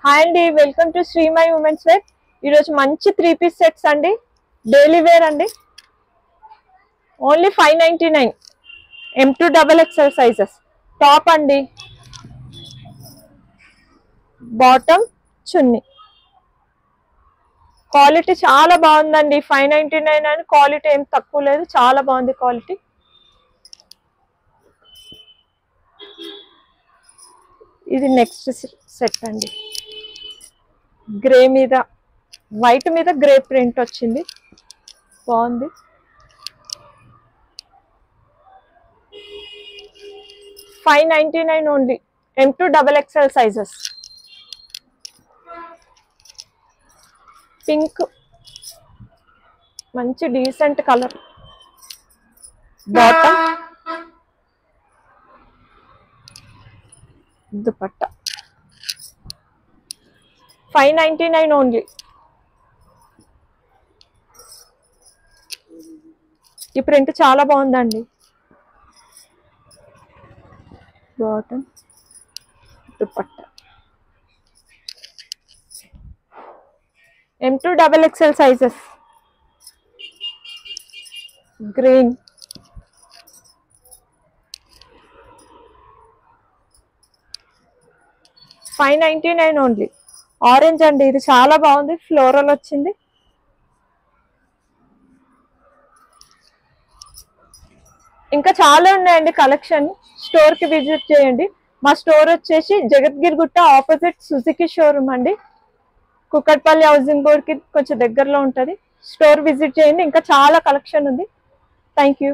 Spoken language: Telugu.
హాయ్ అండి, వెల్కమ్ టు శ్రీమై ఉమెన్స్ వేర్. ఈరోజు మంచి 3 పీస్ సెట్స్ అండి, డైలీ వేర్ అండి. ఓన్లీ 599. M2XXL sizes. టాప్ అండి, బాటమ్, చున్నీ. క్వాలిటీ చాలా బాగుందండి. 599 అని క్వాలిటీ ఏం తక్కువ లేదు, చాలా బాగుంది క్వాలిటీ. ఇది నెక్స్ట్ సెట్ అండి, గ్రే మీద వైట్ మీద గ్రే ప్రింట్ వచ్చింది, బాగుంది. $599 ఓన్లీ. M2XXL sizes. పింక్, మంచి decent colour. Bottom, dupatta. 599 only. ఈ ప్రింట్ చాలా బాగుందండి. Bottom, dupatta. M2XXL sizes. Green, $599 only. Orange అండి, ఇది చాలా బాగుంది, ఫ్లోరల్ వచ్చింది. ఇంకా చాలా ఉన్నాయండి కలెక్షన్. స్టోర్ కి విజిట్ చేయండి. మా స్టోర్ వచ్చేసి జగద్గిరిగుట్ట ఆపోజిట్ సుజుకి షోరూమ్ అండి. కుక్కట్పల్లి హౌసింగ్ బోర్డ్ కి కొంచెం దగ్గరలో ఉంటుంది. స్టోర్ విజిట్ చేయండి, ఇంకా చాలా కలెక్షన్ ఉంది. Thank you.